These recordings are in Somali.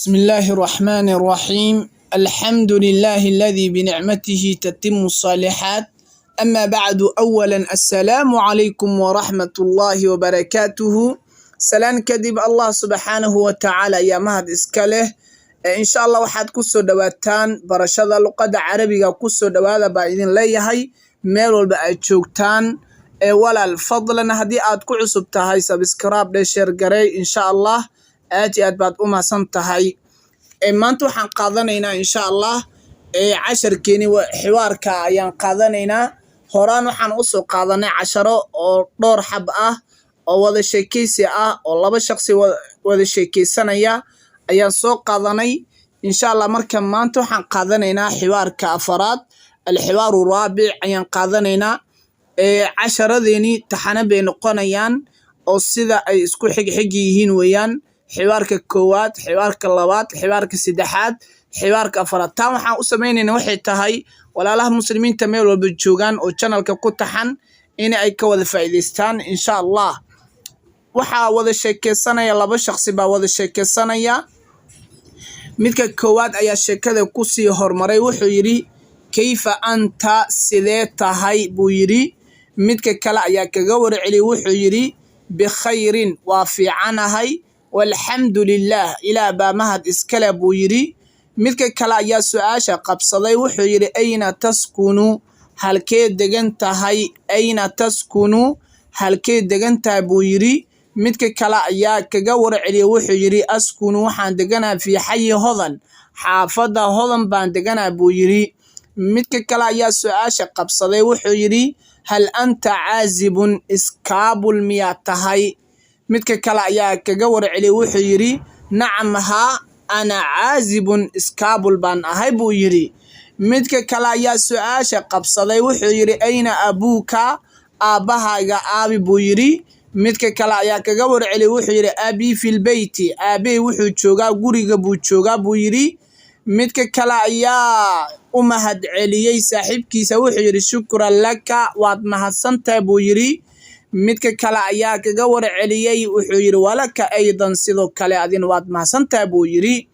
بسم الله الرحمن الرحيم. الحمد لله الذي بنعمته تتم الصالحات. أما بعد، أولا السلام عليكم ورحمة الله وبركاته. سلام كدب الله سبحانه وتعالى يا مهد إسكاله. إن شاء الله waxaad ku soo dhawaataan barashada luqadda carabiga ku soo dhawaada baa idin leeyahay meel walba aad joogtaan. walaal fadlan haddii aad ku cusub tahay subscribe share garay insha Allah aad iyo aad baad u mahadsan tahay. maanta waxaan qaadanaynaa insha Allah casharkeeni xiwaarka ayaan qaadanaynaa. horaan waxaan u soo qaadanay casharo oo dhowr xab ah oo wada sheekaysi ah oo laba shakhsi wada sheekaysanaya ayaan soo qaadanay insha Allah. marka maanta waxaan qaadanaynaa xiwaarka afaraad alxiwaaru raabic ayaan qaadanaynaa. casharadeeni taxane bay noqonayaan oo sida ay isku xigxig yihiin weeyaan. xiwaarka koowaad, xiwaarka labaad, xiwaarka saddexaad, xiwaarka afaraad. taan waxaan u samaynaynaa waxay tahay walaalaha muslimiinta meel walba joogaan oo channelka ku taxan in ay ka wada faa'iidaystaan insha Allah. waxaa wada sheekaysanaya laba shakhsi baa wada sheekaysanaya. midka koowaad ayaa sheekada ku sii hormaray wuxuu yidhi kayfa anta, sidee tahay buu yidhi. midka kale ayaa kaga warceliyay wuxuu yidhi bikhayrin, waa fiicanahay, walxamdu lillaah, ilaah baa mahad iskale buu yidhi. midka kale ayaa su-aasha qabsaday wuxuu yidhi ayna taskunu, halkee degan tahay, ayna taskunu, halkee degan tahay buu yidhi. midka kale ayaa kaga warceliyay wuxuu yidhi askunu, waxaan deganaa fii xayi hodan, xaafadda hodan baan deganaa buu yidhi. midka kale ayaa su-aasha qabsaday wuxuu yidhi hal anta caazibun, iskaabul miyaa tahay. midka kale ayaa kaga warceliyay wuxuu yidhi nacam haa, ana caazibun, iskaabul baan ahay buu yidhi. midka kale ayaa su-aasha qabsaday wuxuu yidhi ayna abuuka, aabbahaaga aabi buu yidhi. midka kale ayaa kaga warceliyay wuxuu yidhi abii filbeyti, aabey wuxuu joogaa guriga buu joogaa buu yidhi. midka kale ayaa u mahad celiyey saaxiibkiisa wuxuu yidhi shukran laka, waad mahadsantahay buu yidhi. midka kale ayaa kaga warceliyey wuxuu yidhi walaka aydan, sidoo kale adin waad mahadsantahay buu yidhi.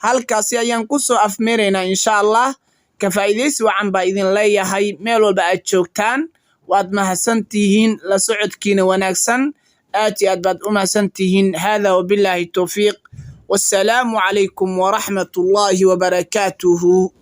halkaasi ayaan ku soo afmeeraynaa insha Allah. ka faa'iidaysi wacan baa idin leeyahay meel walba aad joogtaan. waad mahadsantihiin, la socodkiina wanaagsan, aad iyo aad baad u mahadsantihiin. hada wabillahi tawfiiq, wassalaamu calaykum waraxmatullaahi wabarakaatuhu.